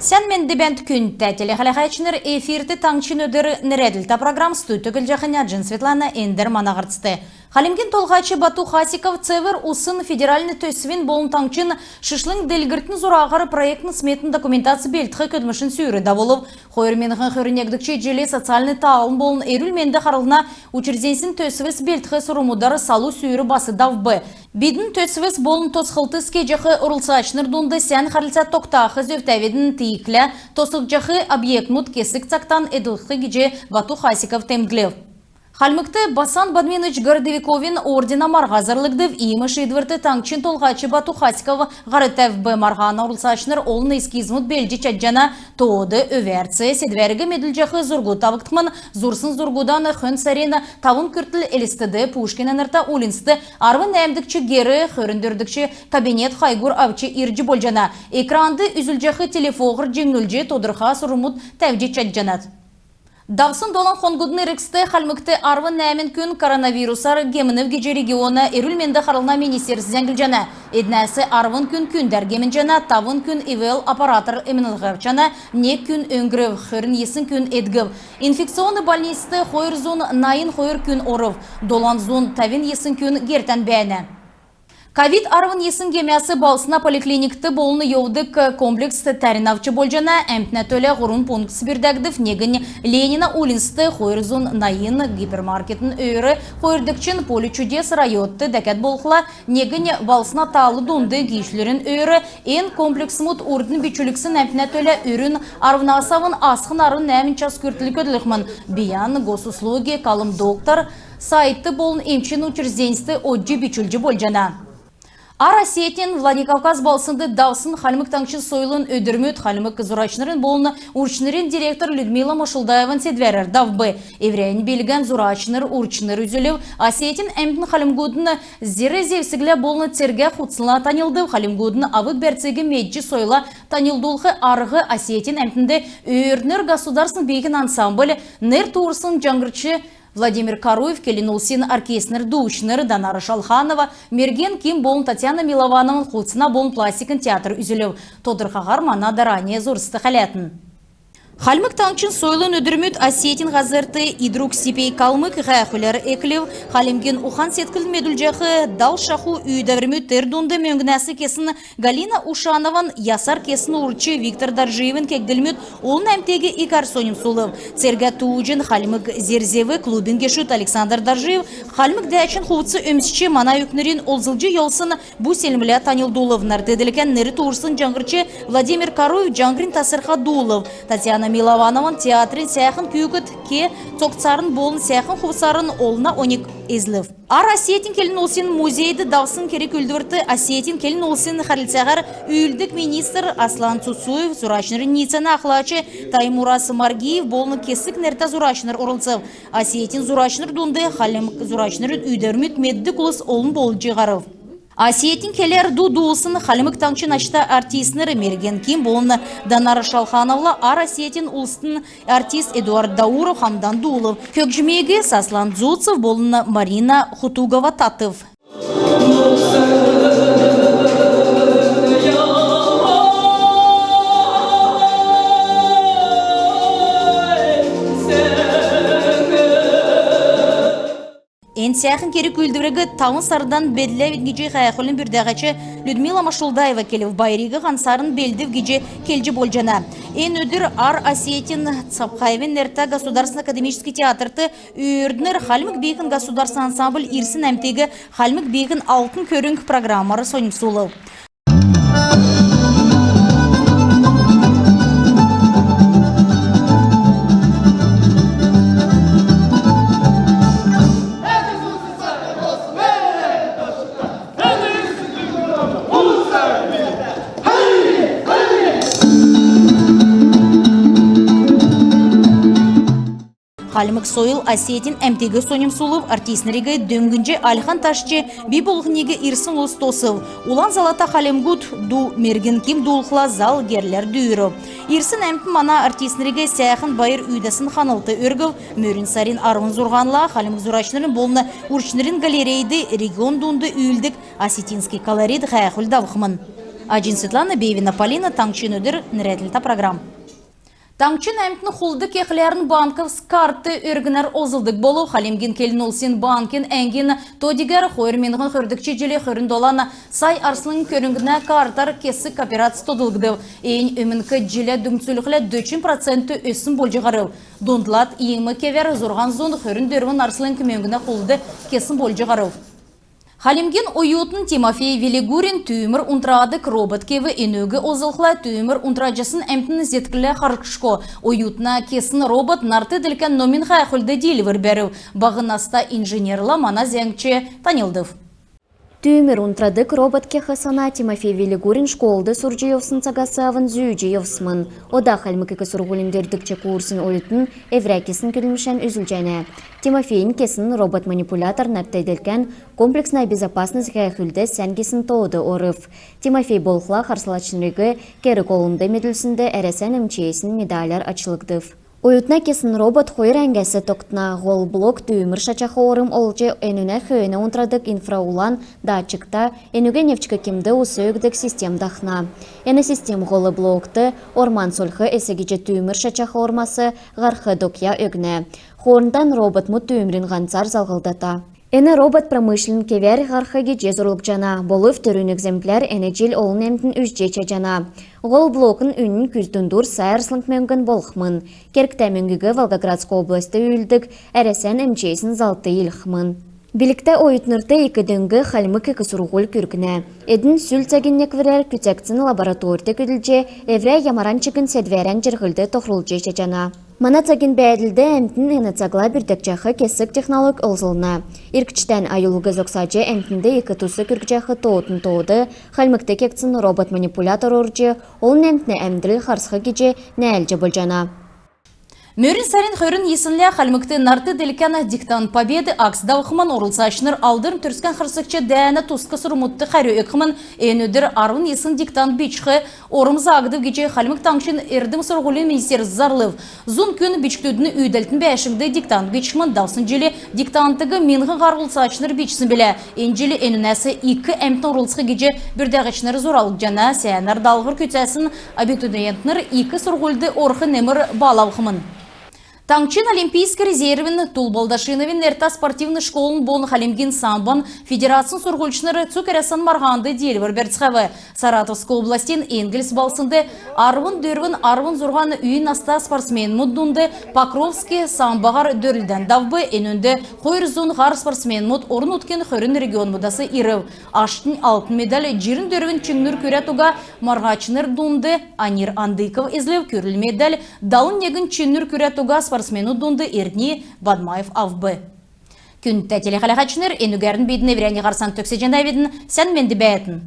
Sen men debent күнтә телехалахачнер эфирте таңчин өдір нереділті программ студтөгіл жақыня Джин Светлана Эндер манағыртысты. Халимген толғачы Бату Хасиков цевер усын федеральный төсвен болын таңчин шышлың делгіртін зұрағары проектның сметін документация белтіғі көдмішін сүйірі да болып, қойырменіғын көрінегдікче желе социальный тағылын болын әрілменді қарылына учрежденсін төсвес белтіғі сұрымудары салу сүйірі басы давбы. Бидін төсвес болын тосқылтыз кежіғі ұрылсачныр дұнды сән қарылса тоқтағы зөфтәведін тейіклі тосық жағы объект мұт кесік цақтан әділқы геже Бату Хасиков темглев. Халмыкты Басан Бадменыч Городовиковин ордена марғазырлыгдыв имыш едвірті таңчин толғачы Бату Хасиков ғарытәв бі марғана ұрылсачныр олын эскизмут белжі чаджана тоды өверці седвергі меділжақы зұргу тавықтықмын зұрсын зұргудан хүн сарена тавын күртіл әлістіді Пушкин әрта улинсті арвын әмдікчі гері хөріндірдікчі кабинет хайгур авчы ирджі болжана. Экранды үзілжақы телефоғыр жеңілжі тодырға сұрымут тәвжі чаджанат. Давсын долан хонгудны рексті халмыкты арвы нәмін күн коронавирусар гемінів геже регионы эрүлменді қарылна министерсі зәңгіл Эднәсі арвын күн күндер гемін жана, тавын күн ивел аппаратор эмінілғев жана, не күн өңгірів, хөрін есін күн эдгів. Инфекционны больнисты хойыр зон найын хойыр күн орыв, долан зон тавин есін күн гертен бәйні. Ковид арвын есін кемясы балсына поликлиникті болыны еудік комплекс тәрінавчы болжана әмтіне төлі ғұрын пункт сібірдәгдіф негін Ленина улинсты хойырзун найын гипермаркетін өйірі хойырдікчін поличудес райотты дәкәт болқыла негін балсына талы донды кейшлерін өйірі ен комплекс мұт ордын бечіліксін әмтіне төлі өрін арвынасавын асқын арын нәмін час көртілік өділікмін. Биян госуслуги калым доктор сайты болын емчин учрежденісті оджи бечілжі болжана. Арасетин Владикавказ балсынды давсын халмык таңчын сойлын өдірмөт халмык зурачнырын болыны урчнырын директор Людмила Машылдаевын седверер давбы. Еврейн белген зурачныр урчныр үзілів. Асетин әмтін халымгудыны зері зевсіглі болыны терге құтсыла танылды. Халымгудыны авык бәрцегі меджі сойла танылдулғы арғы Асетин әмтінді өрнір государсын бейгін ансамблі нер туырсын жаңғырчы Владимир Каруев, Келинулсин оркестр душнер Данара Шалханова, Мерген Ким болын Татьяна Миловановын құлсына болын пластикін театр үзілеу. Тодырқағар мана даране зұрсты қалетін. Халмык таңчын сойлын өдірмөт Асетин ғазырты идрук сипей калмык ғайқылар әкілеу. Халимген ухан сеткіл медүлжақы дал шаху үйдәвірмөт тердунды мөңгінәсі кесін Галина Ушанован ясар кесін урчы Виктор Даржиевін кекділмөт олын әмтегі Икар Соним Сулов. Церга туujын Халмык зерзеві клубин кешут Александр Даржиев. Халмык дәчін хуытсы өмсічі мана өкнерін олзылжы елсын бұ селмілі Танилдулов. Нартеділікен нері туырсын жаңғырчы Владимир Каруев жаңғырын тасырға Дулов. Татьяна Миловановын театрын сәйхін күйгіт ке тоқцарын болын сәйхін құвсарын олына оник ezлев. Ар Асетин келін олсын музейді давсын керек үлдірті Асетин келін олсын харилцағар үйілдік министр Аслан Цуцуев зурачнырын ницаны ақлачы Таймурас Маргиев болны кесік нерта зурачныр орылсып. Асетин зурачныр дұнды халим зурачнырын үйдермет медді құлыс олын болын жиғарып. Асетин келер дудуысын халимык таңчын ашта артистнері Мерген Ким болны Данара Шалхановла Ар Асетин улстын артист Эдуард Дауров Хамдан Дулов. Көкжімегі Саслан Дзуцев болны Марина Хутугова Татов. Сәхін керек үлдірігі тауын сардан бедлі геже қайақылын бірдәғачы Людмила Машылдаева келіп байрегі ғансарын белдів геже келжі болжана. Ен өдір Ар Асетин Цапхаевен нерта государственный академический театрты үйірдінер Халмык бейгін государственный ансамбль ирсін әмтегі Халмык бейгін алтын көрінг программары Соним Сулов. Халимык Сойыл Осетин әмтегі Соним Сулов артистнериге дөңгінже Альхан Ташчы би болғынеге Ирсын Лостосов. Улан залата Халимгут ду мерген ким дулхла зал герлер дүйірі. Ирсын әмтін мана артистнериге сәяхын байыр үйдесін ханылты өргіл, мөрін сарин арвын зұрғанла Халимык зұрачнырын болны урчнырын галерейді регион дунды үйілдік Осетинский колорит ғайқыл давқымын. Аджин Светлана Бейвина Полина Таңчын өдір нірәділті программ. Таңчын әмтін құлды кеқлерін банков карты өргінер озылдық болу, Халимгин келін олсен банкин әңген тодигер қойырменғын қөрдікче желе қөрін доланы сай арсылың көрінгіне картар кесі кооперация тодылғды. Ең өмінкі желе дүмціліғілі 2% өсін болжығарыл. Дондылат еңі кевер зорған зон қөрін дөрвін арсылың көмеңгіне құлды кесін болжығарыл. Халимгин уютын Тимофей Велигурин түйімір унтрадык робот кеві енөгі озылқла түйімір унтраджасын әмтін зеткілі қарқышко. Уютна кесін робот нарты ділкен номин қайқылды дейлівір бәрі. Бағынаста инженерла мана зәңче танылдыв. Түйімір унтрадык робот кехасана Тимофей Велигурин школды сурджиевсын цагасавын зүйджиевсмын. Ода халмыкекі сургуліндердікче курсын ойытын эврәкесін келімшен үзілжәне. Тимофейн кесін робот-манипулятор нартайдылкен комплексная безопасность ғайхүлді сәнгесін тоуды орыв. Тимофей болхла харсалачынрығы кері колымды меділсінді әресен МЧСін медаляр ачылыгдыв. Уютна кесін робот қойыр әңгәсі тоқтына ғол блок түйімір шачақы орым олжы әніне хүйіні ұнтрадық инфраулан датчикта әнуге нефчікі кемді ұсы өгдік системдақна. Әні систем ғолы блокты орман сөлхі әсегеже түйімір шачақы ормасы ғарқы докя өгіне. Хорындан робот мұт түйімрін ғанцар залғылдата. Әні робот промышлен кевер ғарқыге жезұрлық жана. Болув түрін экземпляр әні жел олын әмтін үзжече жана. Ғол блокын үнін күздіндур сайырсылық мөңгін болқмын. Керкті мөңгігі Волгоградск областы үйілдік әресен МЧСін залты елқмын. Билікті ойытнырды екідіңгі халмы кекі сұрғыл күркіне. Эдін сүл цәгіннек верер күтәкцін лабораторды күділже әврә ямаранчығын сәдвәрән жырғылды тоқрылжы жана. Мана цагин бәділді әмтін әнацагла бірдікчақы кесік технолог олзылына. Иркчтен айылығы зоқсачы әмтінді екі тусы күркчақы тоғытын тоғыды, халмыкты кекцін робот-манипулятор оржы, ол әмтіні әмдіріл қарсқы кеже нәлжі бұлжана. Мөрін сәрін қөрін есінлі қалмыкты нарты делікені диктант победы аксда ұқымын орылсашыныр алдырын түрскен қырсықчы дәні тұсқы сұрмутты қәрі өкімін өңідір арвын есін диктант бичқы орымызы ағдып кече қалмык таңшын ердім сұрғылы министер зарлыв. Зун күн бичктөдіні үйділтін бәшіңді диктант бичқымын даусын желі диктантығы менғын қарғылсашыныр бичсін білі. Енжелі әнінәсі 2 әмтін орылсқы кече бірдәғішінір зоралық жана сәянар далғыр көтәсін абитудентнер 2 сұрғылды орқы немір балауқымын. Таңчын Олимпийский резервін Тулбалдашиновин әрта спортивный школын болын Халимгин самбан федерациян сұрғылшыныры цукерасан марғанды делвір бердіғавы. Саратовск областен Энгельс балсынды арвын зұрған үйін аста спортсмен мұддунды Покровский самбағар дөрілден давбы енінді қойыр зон ғар спортсмен мұд орын өткен қөрін регион мұдасы ирів. Аштын алтын медаль жирін дөрвін чүңнір көретуға марғачыныр дунды Анир Андыков езлев көріл медаль даун негін чүңнір көретуға спортсмену дунды Эрдни Бадмаев авбы. Күнтә телехалахачныр энүгәрін бейдіне верәне ғарсан төксе жандайведін сән менді бәйтін.